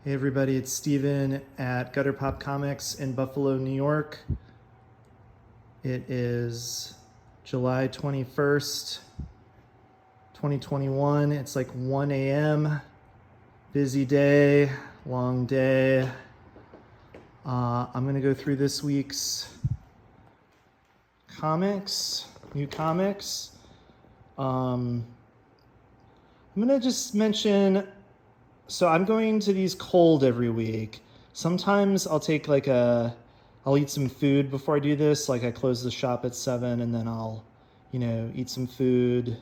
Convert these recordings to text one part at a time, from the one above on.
Hey everybody, it's Steven at Gutter Pop Comics in Buffalo, New York. It is July 21st, 2021. It's like 1 a.m. Busy day, long day. I'm gonna go through this week's comics, new comics. I'm gonna just mention, so I'm going to these cold every week. Sometimes I'll eat some food before I do this. Like I close the shop at 7 and then I'll, eat some food,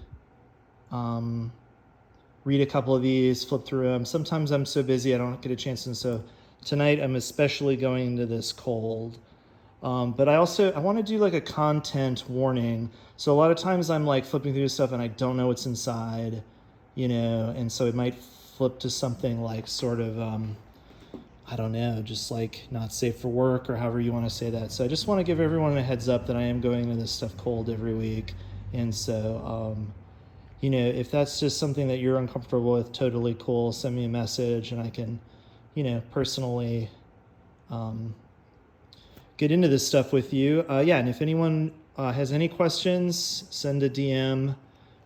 read a couple of these, flip through them. Sometimes I'm so busy I don't get a chance. And so tonight I'm especially going to this cold. But I want to do like a content warning. So a lot of times I'm like flipping through stuff and I don't know what's inside, and so it might flip to something like sort of, I don't know, just like not safe for work or however you want to say that. So I just want to give everyone a heads up that I am going to this stuff cold every week. And so, if that's just something that you're uncomfortable with, totally cool. Send me a message and I can, personally get into this stuff with you. And if anyone has any questions, send a DM,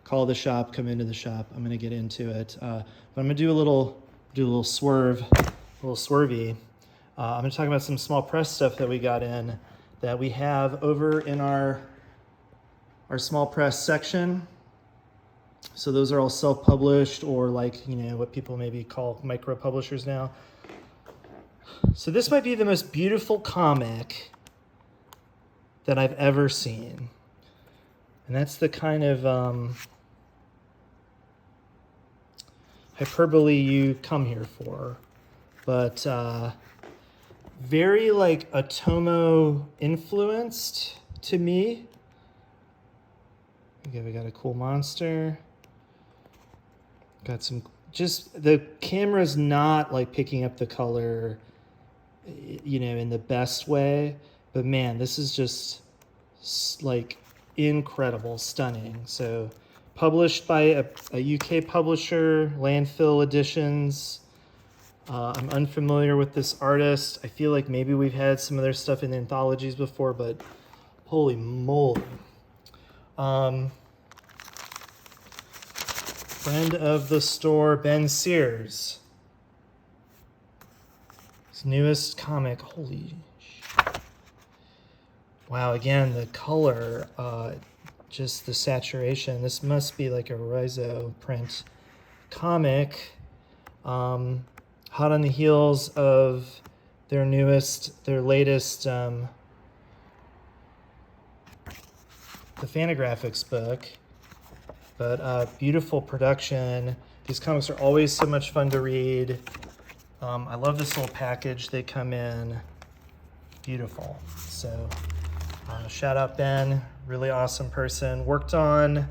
call the shop, come into the shop. I'm going to get into it. But I'm going to do a little swervy. I'm going to talk about some small press stuff that we got in that we have over in our small press section. So those are all self-published or like, what people maybe call micro publishers now. So this might be the most beautiful comic that I've ever seen. And that's the kind of hyperbole you come here for. But very like Otomo influenced to me. Okay, we got a cool monster. Got some, just the camera's not like picking up the color, in the best way. But man, this is just like incredible, stunning. So published by a UK publisher, Landfill Editions. I'm unfamiliar with this artist. I feel like maybe we've had some of their stuff in anthologies before, but holy moly. Friend of the store, Ben Sears. His newest comic, holy shit. Wow, again, the color, just the saturation. This must be like a Riso print comic. Hot on the heels of their latest, the Fantagraphics book. But beautiful production. These comics are always so much fun to read. I love this little package they come in. Beautiful. So shout out Ben, really awesome person. Working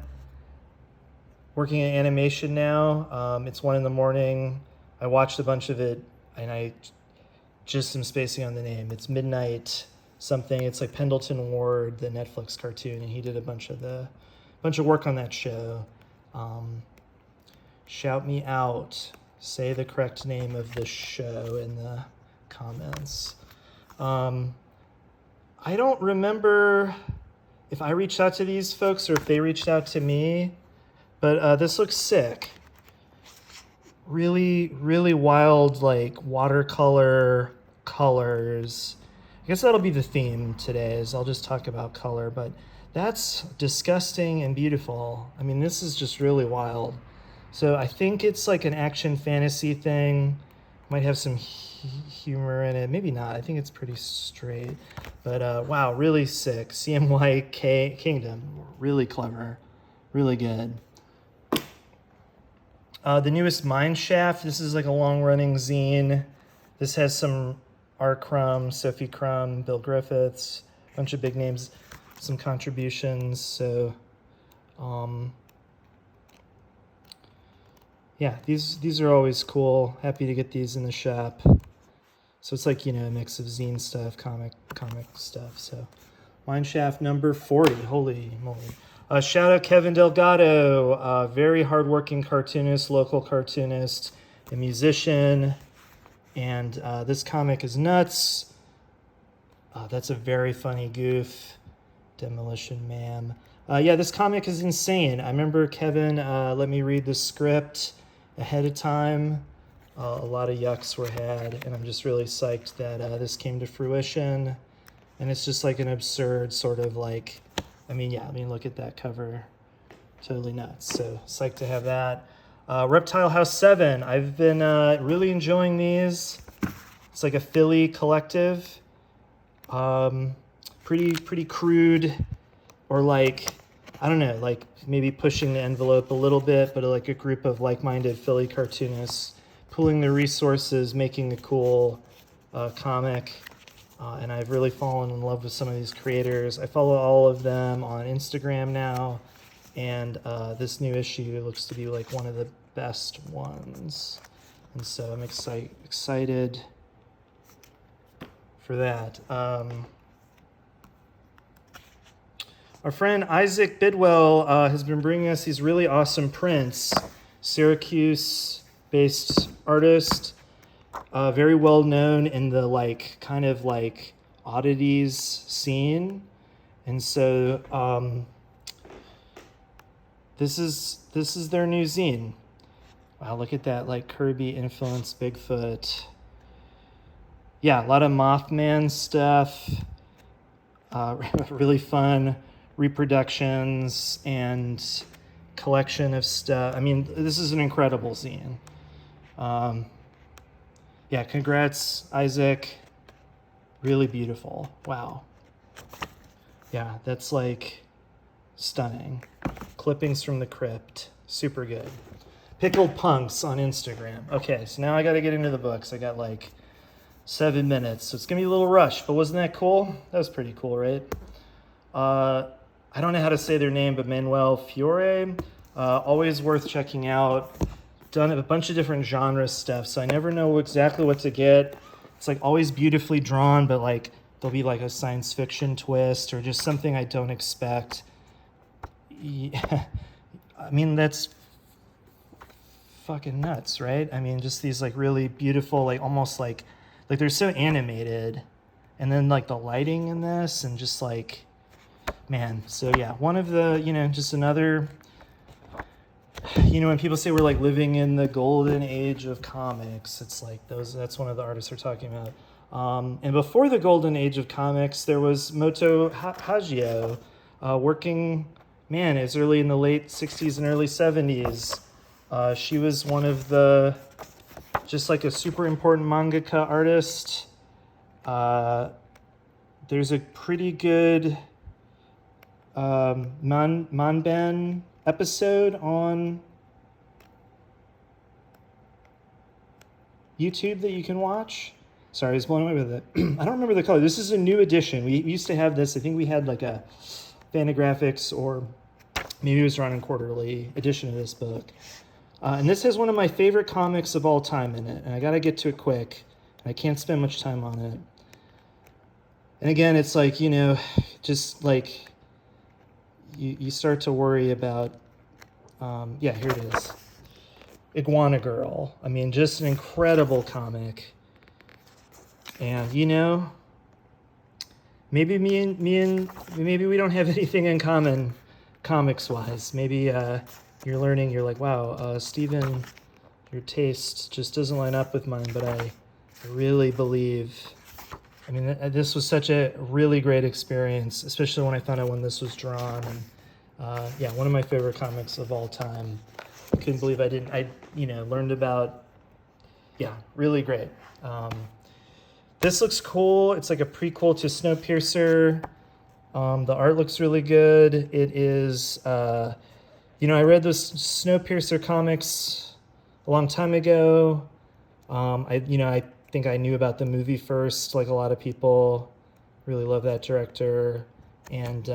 in animation now. It's 1 a.m. I watched a bunch of it and I just am spacing on the name. It's Midnight something. It's like Pendleton Ward, the Netflix cartoon, and he did a bunch of work on that show. Shout me out. Say the correct name of the show in the comments. I don't remember if I reached out to these folks or if they reached out to me, but this looks sick. Really, really wild, like watercolor colors. I guess that'll be the theme today, is I'll just talk about color, but that's disgusting and beautiful. I mean, this is just really wild. So I think it's like an action fantasy thing. Might have some humor in it. Maybe not. I think it's pretty straight. But wow, really sick. CMYK Kingdom. Really clever. Really good. The newest Mineshaft. This is like a long-running zine. This has some R. Crumb, Sophie Crumb, Bill Griffiths, a bunch of big names, some contributions. So, these are always cool. Happy to get these in the shop. So it's like, a mix of zine stuff, comic stuff. So Mineshaft number 40. Holy moly. Shout out Kevin Delgado, very hardworking cartoonist, local cartoonist, a musician. And this comic is nuts. That's a very funny goof. Demolition Man. Yeah, this comic is insane. I remember Kevin let me read the script ahead of time. A lot of yucks were had, and I'm just really psyched that this came to fruition. And it's just like an absurd sort of like, look at that cover. Totally nuts. So psyched to have that. Reptile House 7. I've been really enjoying these. It's like a Philly collective. Pretty crude, or like, I don't know, like maybe pushing the envelope a little bit, but like a group of like-minded Philly cartoonists pooling their resources, making a cool comic. And I've really fallen in love with some of these creators. I follow all of them on Instagram now, and this new issue looks to be like one of the best ones. And so I'm excited for that. Our friend Isaac Bidwell has been bringing us these really awesome prints. Syracuse-based artist, very well known in the like kind of like oddities scene, and so this is their new zine. Wow, look at that, like Kirby influenced Bigfoot. Yeah, a lot of Mothman stuff. Really fun reproductions and collection of stuff. I mean, this is an incredible zine. Yeah, congrats, Isaac. Really beautiful. Wow. Yeah, that's like stunning. Clippings from the crypt. Super good. Pickled Punks on Instagram. Okay, so now I got to get into the books. I got like 7 minutes, so it's gonna be a little rushed, but wasn't that cool? That was pretty cool, right? I don't know how to say their name, but Manuel Fiore, always worth checking out. Done a bunch of different genre stuff, so I never know exactly what to get. It's like always beautifully drawn, but like there'll be like a science fiction twist or just something I don't expect. Yeah. I mean, that's fucking nuts, right? I mean, just these like really beautiful, like almost like they're so animated, and then like the lighting in this, and just like, man. So yeah, one of the, just another, when people say we're like living in the golden age of comics, it's like that's one of the artists we're talking about. And before the golden age of comics, there was Moto Hagio, working, man, as early in the late 60s and early 70s. She was one of the, just like a super important mangaka artist. There's a pretty good Manben episode on YouTube that you can watch. Sorry, I was blown away with it. I don't remember the color. This is a new edition. We used to have this. I think we had like a Fantagraphics, or maybe it was Ronin Quarterly edition of this book. And this has one of my favorite comics of all time in it. And I got to get to it quick. I can't spend much time on it. And again, it's like, just like you start to worry about, here it is. Iguana Girl. I mean, just an incredible comic. And, maybe maybe we don't have anything in common comics-wise. Maybe you're learning, you're like, wow, Stephen, your taste just doesn't line up with mine, but I really believe, this was such a really great experience, especially when I found out when this was drawn. And one of my favorite comics of all time. I couldn't believe I learned about, really great. This looks cool. It's like a prequel to Snowpiercer. The art looks really good. It is, I read those Snowpiercer comics a long time ago. I think I knew about the movie first, like a lot of people. Really love that director. And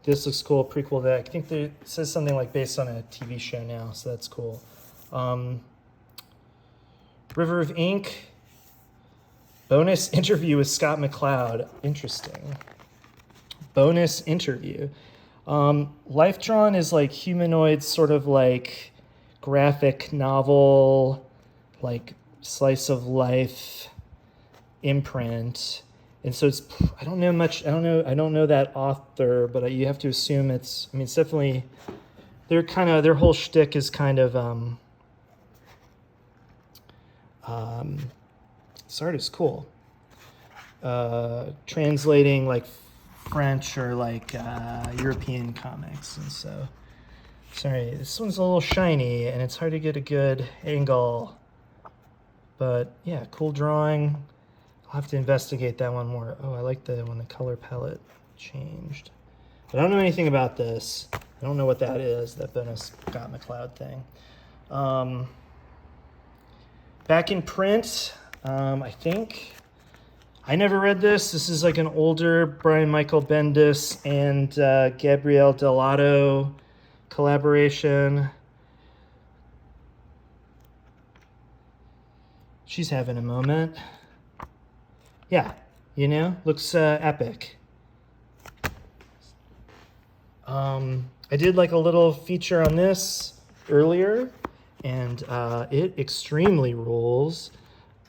this looks cool, prequel that I think it says something like based on a TV show now, so that's cool. River of Ink. Bonus interview with Scott McCloud. Interesting. Bonus interview. Life Drawn is like humanoid, sort of like graphic novel, like slice of life imprint. And so it's, I don't know much, I don't know that author, but you have to assume it's, I mean, it's definitely, their whole shtick is kind of, this art is cool. Translating like French or like European comics. And so, sorry, this one's a little shiny and it's hard to get a good angle. But yeah, cool drawing. I'll have to investigate that one more. Oh, I like when the color palette changed. But I don't know anything about this. I don't know what that is, that Bonus Scott McCloud thing. Back in print, I think. I never read this. This is like an older Brian Michael Bendis and Gabrielle Dell'Otto collaboration. She's having a moment. Yeah, you know, looks epic. I did like a little feature on this earlier, and it extremely rules.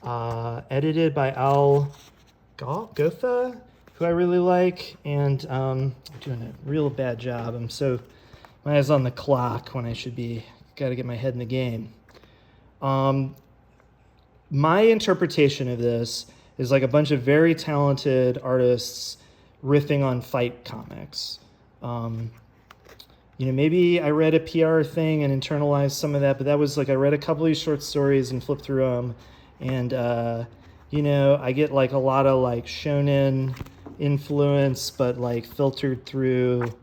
Edited by Al Gotha, who I really like, and I'm doing a real bad job. I'm so, my eyes on the clock when I should be, got to get my head in the game. My interpretation of this is like a bunch of very talented artists riffing on fight comics. You know, maybe I read a PR thing and internalized some of that, but that was like, I read a couple of these short stories and flipped through them, and you know, I get like a lot of like shonen influence, but like filtered through,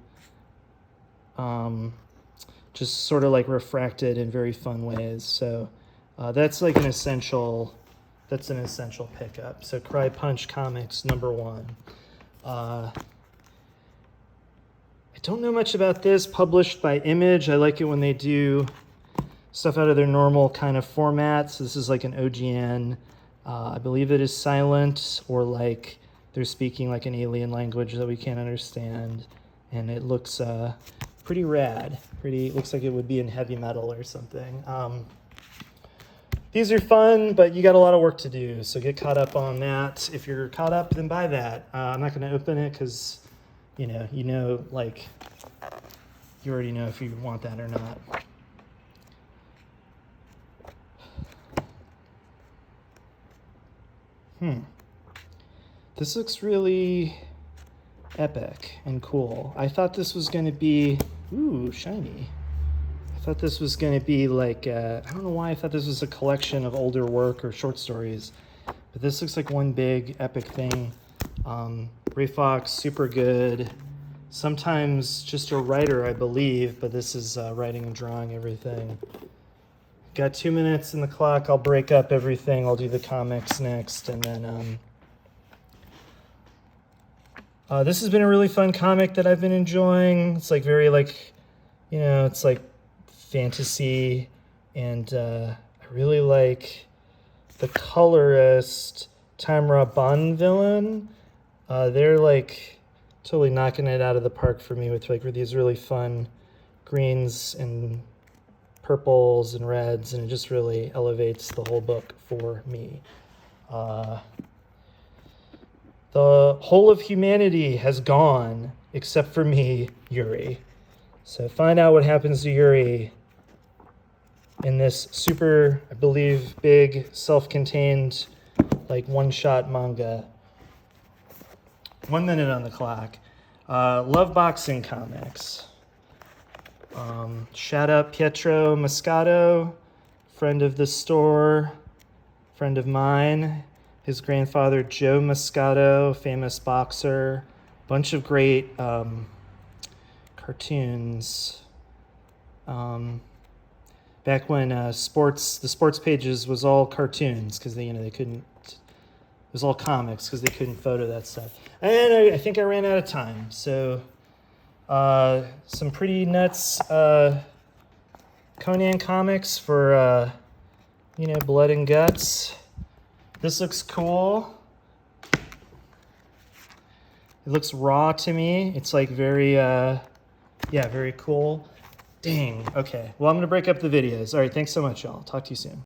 just sort of like refracted in very fun ways. So that's like an essential pickup. So Cry Punch Comics #1. I don't know much about this, published by Image. I like it when they do stuff out of their normal kind of formats. This is like an OGN. I believe it is silent, or like they're speaking like an alien language that we can't understand. And it looks pretty rad. Looks like it would be in heavy metal or something. These are fun, but you got a lot of work to do, so get caught up on that. If you're caught up, then buy that. I'm not going to open it because, you know, like, you already know if you want that or not. This looks really epic and cool. I thought this was going to be, ooh, shiny. I thought this was going to be like, I don't know why I thought this was a collection of older work or short stories, but this looks like one big epic thing. Ray Fox, super good. Sometimes just a writer, I believe, but this is writing and drawing everything. Got 2 minutes in the clock. I'll break up everything. I'll do the comics next, and then this has been a really fun comic that I've been enjoying. It's like very like, you know, it's like fantasy, and I really like the colorist Tamra Bonvillain. They're like totally knocking it out of the park for me with like these really fun greens and purples and reds, and it just really elevates the whole book for me. The whole of humanity has gone except for me, Yuri. So find out what happens to Yuri in this super, I believe, big, self-contained, like one-shot manga. 1 minute on the clock. Love Boxing Comics. Shout out Pietro Moscato, friend of the store, friend of mine. His grandfather, Joe Moscato, famous boxer. Bunch of great cartoons. Back when the sports pages was all cartoons because they couldn't. It was all comics because they couldn't photo that stuff. And I think I ran out of time. So some pretty nuts Conan comics for blood and guts. This looks cool. It looks raw to me. It's like very very cool. Dang. Okay. Well, I'm going to break up the videos. All right. Thanks so much, y'all. Talk to you soon.